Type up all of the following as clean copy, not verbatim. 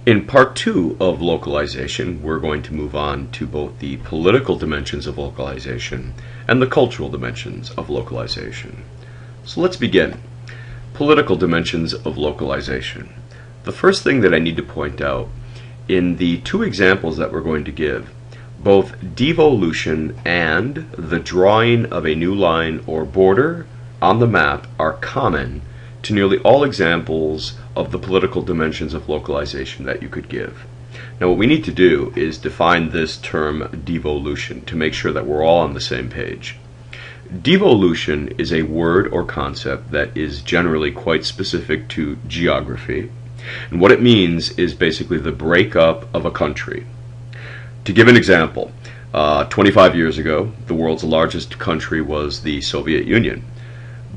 In part 2 of localization, we're going to move on to both the political dimensions of localization and the cultural dimensions of localization. So let's begin. Political dimensions of localization. The first thing that I need to point out, in the two examples that we're going to give, both devolution and the drawing of a new line or border on the map are common to nearly all examples of the political dimensions of localization that you could give. Now what we need to do is define this term devolution to make sure that we're all on the same page. Devolution is a word or concept that is generally quite specific to geography, and what it means is basically the breakup of a country. To give an example, 25 years ago, the world's largest country was the Soviet Union.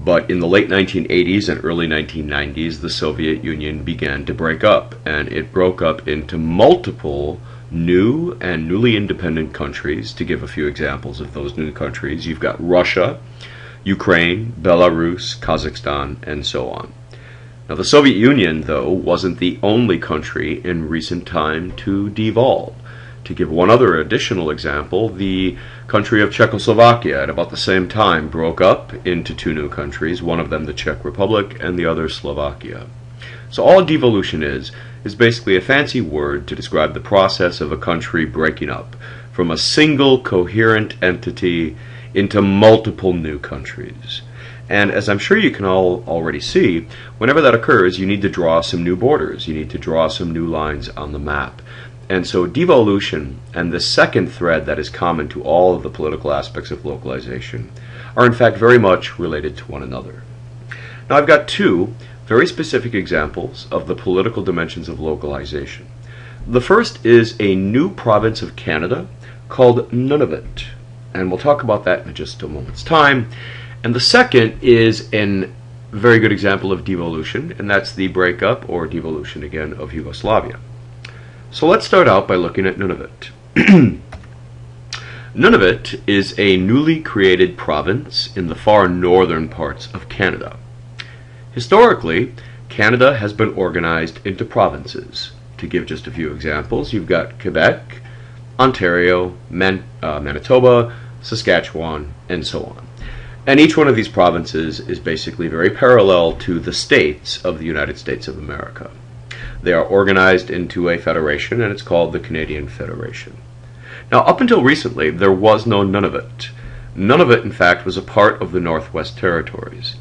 But in the late 1980s and early 1990s, the Soviet Union began to break up, and it broke up into multiple new and newly independent countries. To give a few examples of those new countries, you've got Russia, Ukraine, Belarus, Kazakhstan, and so on. Now, the Soviet Union, though, wasn't the only country in recent time to devolve. To give one other additional example, the country of Czechoslovakia at about the same time broke up into two new countries, one of them the Czech Republic and the other Slovakia. So all devolution is basically a fancy word to describe the process of a country breaking up from a single coherent entity into multiple new countries. And as I'm sure you can all already see, whenever that occurs, you need to draw some new borders. You need to draw some new lines on the map. And so devolution and the second thread that is common to all of the political aspects of localization are in fact very much related to one another. Now I've got two very specific examples of the political dimensions of localization. The first is a new province of Canada called Nunavut, and we'll talk about that in just a moment's time. And the second is a very good example of devolution, and that's the breakup, or devolution again, of Yugoslavia. So let's start out by looking at Nunavut. Nunavut is a newly created province in the far northern parts of Canada. Historically, Canada has been organized into provinces. To give just a few examples, you've got Quebec, Ontario, Manitoba, Saskatchewan, and so on. And each one of these provinces is basically very parallel to the states of the United States of America. They are organized into a federation, and it's called the Canadian Federation. Now, up until recently, there was no Nunavut. Nunavut, in fact, was a part of the Northwest Territories.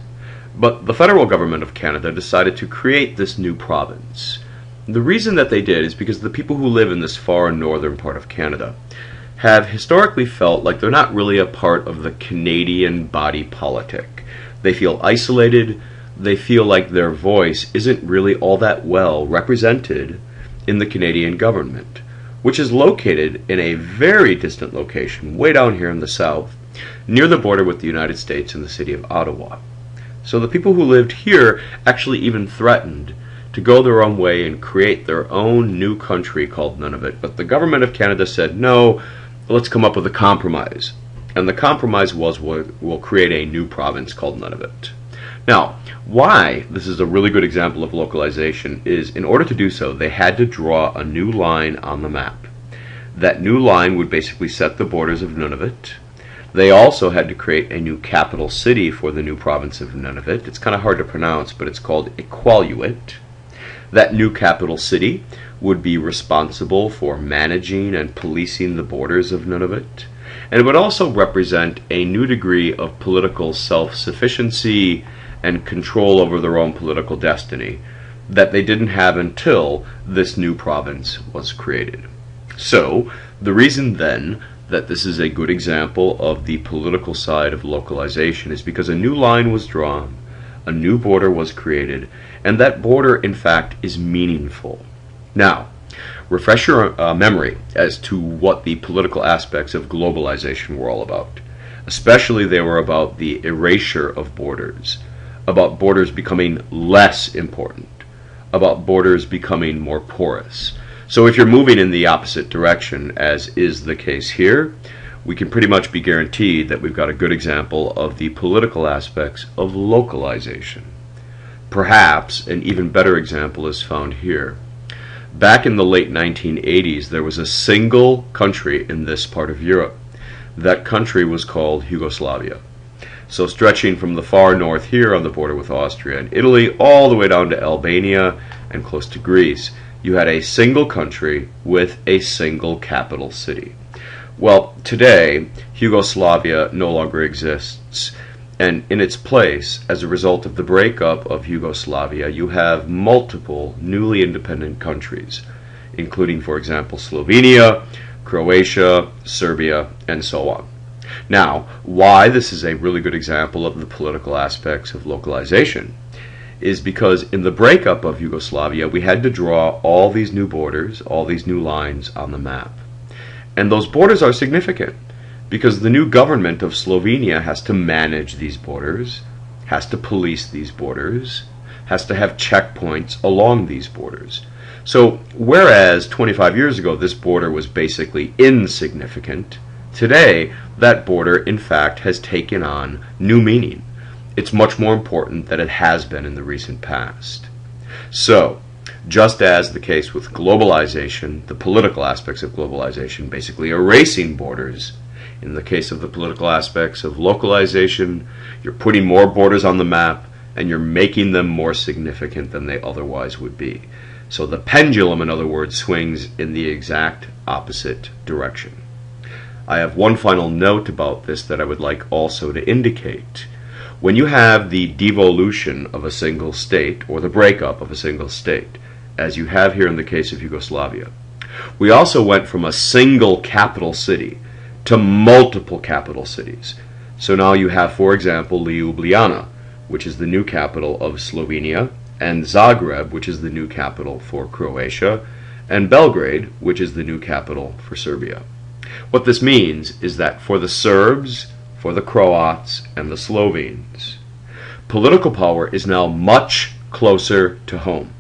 But the federal government of Canada decided to create this new province. The reason that they did is because the people who live in this far northern part of Canada have historically felt like they're not really a part of the Canadian body politic. They feel isolated. They feel like their voice isn't really all that well represented in the Canadian government, which is located in a very distant location, way down here in the south, near the border with the United States in the city of Ottawa. So the people who lived here actually even threatened to go their own way and create their own new country called Nunavut, but the government of Canada said, no, let's come up with a compromise. And the compromise was, we'll create a new province called Nunavut. Now, why this is a really good example of localization is, in order to do so, they had to draw a new line on the map. That new line would basically set the borders of Nunavut. They also had to create a new capital city for the new province of Nunavut. It's kind of hard to pronounce, but it's called Iqaluit. That new capital city would be responsible for managing and policing the borders of Nunavut. And it would also represent a new degree of political self-sufficiency and control over their own political destiny that they didn't have until this new province was created. So, the reason then that this is a good example of the political side of localization is because a new line was drawn, a new border was created, and that border, in fact, is meaningful. Now, refresh your memory as to what the political aspects of globalization were all about. Especially they were about the erasure of borders, about borders becoming less important, about borders becoming more porous. So if you're moving in the opposite direction, as is the case here, we can pretty much be guaranteed that we've got a good example of the political aspects of localization. Perhaps an even better example is found here. Back in the late 1980s, there was a single country in this part of Europe. That country was called Yugoslavia. So stretching from the far north here on the border with Austria and Italy all the way down to Albania and close to Greece, you had a single country with a single capital city. Well, today, Yugoslavia no longer exists, and in its place, as a result of the breakup of Yugoslavia, you have multiple newly independent countries, including, for example, Slovenia, Croatia, Serbia, and so on. Now, why this is a really good example of the political aspects of localization is because in the breakup of Yugoslavia, we had to draw all these new borders, all these new lines on the map. And those borders are significant because the new government of Slovenia has to manage these borders, has to police these borders, has to have checkpoints along these borders. So whereas 25 years ago this border was basically insignificant, today that border in fact has taken on new meaning. It's much more important than it has been in the recent past. So, just as the case with globalization, the political aspects of globalization basically erasing borders, in the case of the political aspects of localization, you're putting more borders on the map and you're making them more significant than they otherwise would be. So the pendulum, in other words, swings in the exact opposite direction. I have one final note about this that I would like also to indicate. When you have the devolution of a single state, or the breakup of a single state, as you have here in the case of Yugoslavia, we also went from a single capital city to multiple capital cities. So now you have, for example, Ljubljana, which is the new capital of Slovenia, and Zagreb, which is the new capital for Croatia, and Belgrade, which is the new capital for Serbia. What this means is that for the Serbs, for the Croats, and the Slovenes, political power is now much closer to home.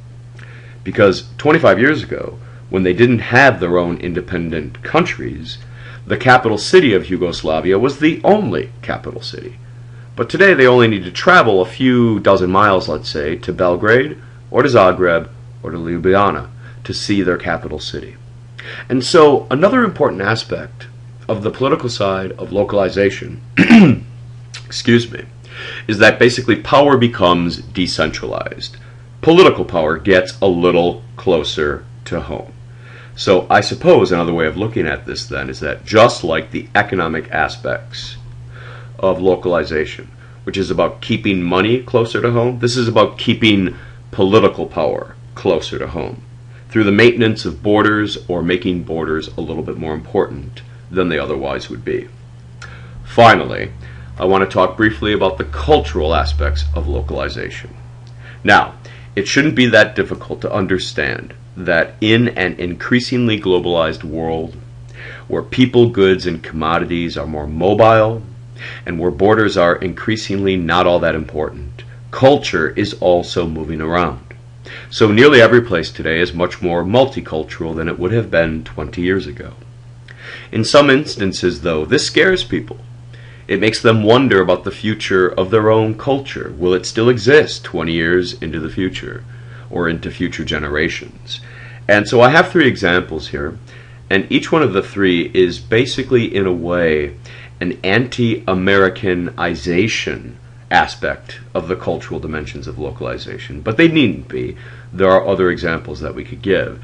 Because 25 years ago, when they didn't have their own independent countries, the capital city of Yugoslavia was the only capital city. But today they only need to travel a few dozen miles, let's say, to Belgrade, or to Zagreb, or to Ljubljana to see their capital city. And so another important aspect of the political side of localization excuse me, is that basically power becomes decentralized. Political power gets a little closer to home. So I suppose another way of looking at this then is that just like the economic aspects of localization, which is about keeping money closer to home, this is about keeping political power closer to home through the maintenance of borders or making borders a little bit more important than they otherwise would be. Finally, I want to talk briefly about the cultural aspects of localization. Now, it shouldn't be that difficult to understand that in an increasingly globalized world, where people, goods, and commodities are more mobile, and where borders are increasingly not all that important, culture is also moving around. So nearly every place today is much more multicultural than it would have been 20 years ago. In some instances, though, this scares people. It makes them wonder about the future of their own culture. Will it still exist 20 years into the future, or into future generations? And so I have three examples here, and each one of the three is basically, in a way, an anti-Americanization aspect of the cultural dimensions of localization. But they needn't be. There are other examples that we could give.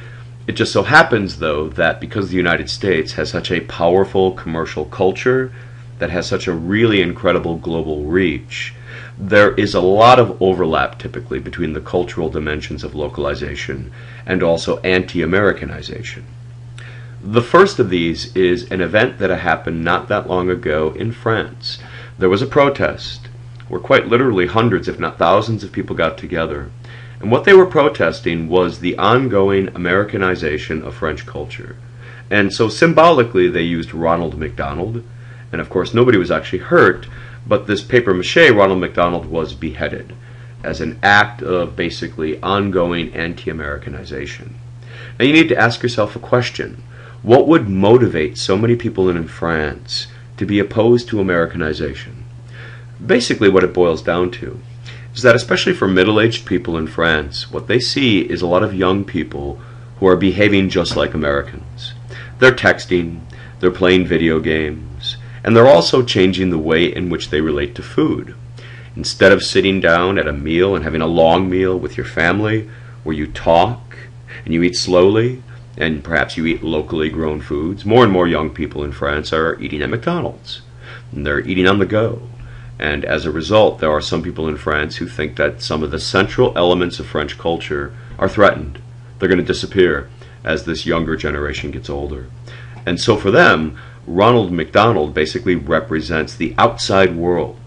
It just so happens, though, that because the United States has such a powerful commercial culture that has such a really incredible global reach, there is a lot of overlap typically between the cultural dimensions of localization and also anti-Americanization. The first of these is an event that happened not that long ago in France. There was a protest where quite literally hundreds, if not thousands, of people got together. And what they were protesting was the ongoing Americanization of French culture. And so symbolically they used Ronald McDonald. And of course nobody was actually hurt, but this papier-mâché Ronald McDonald was beheaded as an act of basically ongoing anti-Americanization. Now you need to ask yourself a question. What would motivate so many people in France to be opposed to Americanization? Basically what it boils down to is that especially for middle-aged people in France, what they see is a lot of young people who are behaving just like Americans. They're texting, they're playing video games, and they're also changing the way in which they relate to food. Instead of sitting down at a meal and having a long meal with your family where you talk and you eat slowly and perhaps you eat locally grown foods, more and more young people in France are eating at McDonald's. And they're eating on the go. And as a result, there are some people in France who think that some of the central elements of French culture are threatened. They're going to disappear as this younger generation gets older. And so for them, Ronald McDonald basically represents the outside world,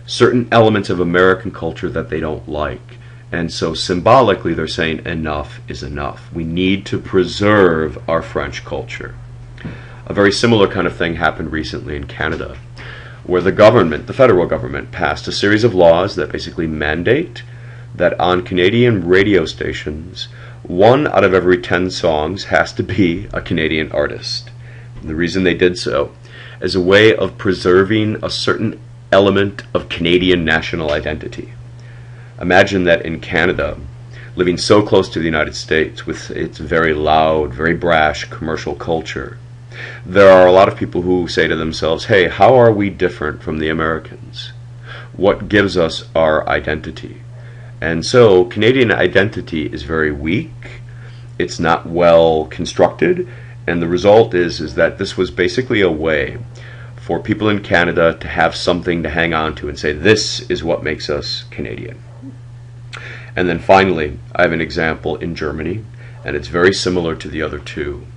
certain elements of American culture that they don't like. And so symbolically they're saying enough is enough. We need to preserve our French culture. A very similar kind of thing happened recently in Canada, where the government, the federal government, passed a series of laws that basically mandate that on Canadian radio stations, 1 out of every 10 songs has to be a Canadian artist. And the reason they did so is a way of preserving a certain element of Canadian national identity. Imagine that in Canada, living so close to the United States with its very loud, very brash commercial culture, there are a lot of people who say to themselves, hey, how are we different from the Americans? What gives us our identity? And so Canadian identity is very weak, it's not well constructed, and the result is that this was basically a way for people in Canada to have something to hang on to and say, this is what makes us Canadian. And then finally, I have an example in Germany, and it's very similar to the other two.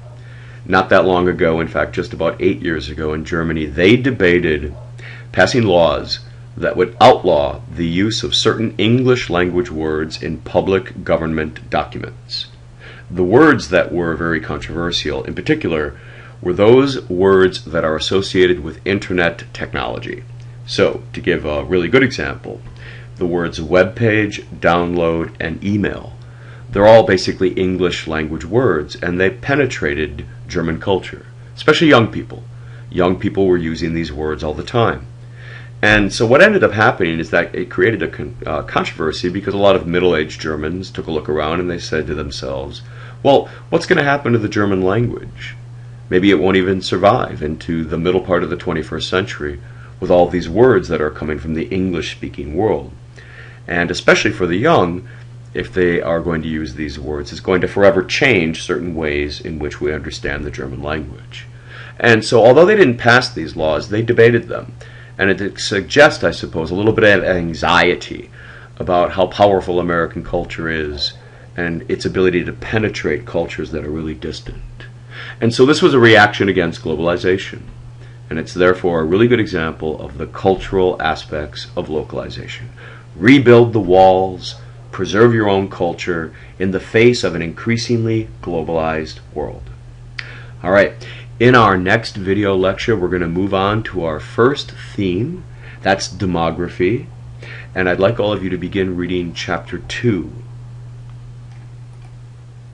Not that long ago, in fact, just about 8 years ago in Germany, they debated passing laws that would outlaw the use of certain English language words in public government documents. The words that were very controversial, in particular, were those words that are associated with internet technology. So, to give a really good example, the words web page, download, and email. They're all basically English language words, and they penetrated German culture, especially young people. Young people were using these words all the time. And so what ended up happening is that it created a controversy because a lot of middle-aged Germans took a look around and they said to themselves, well, what's going to happen to the German language? Maybe it won't even survive into the middle part of the 21st century with all these words that are coming from the English-speaking world. And especially for the young, if they are going to use these words, it's going to forever change certain ways in which we understand the German language. And so although they didn't pass these laws, they debated them. And it suggests, I suppose, a little bit of anxiety about how powerful American culture is and its ability to penetrate cultures that are really distant. And so this was a reaction against globalization. And it's therefore a really good example of the cultural aspects of localization. Rebuild the walls, preserve your own culture in the face of an increasingly globalized world. All right, in our next video lecture, we're going to move on to our first theme. That's demography. And I'd like all of you to begin reading chapter 2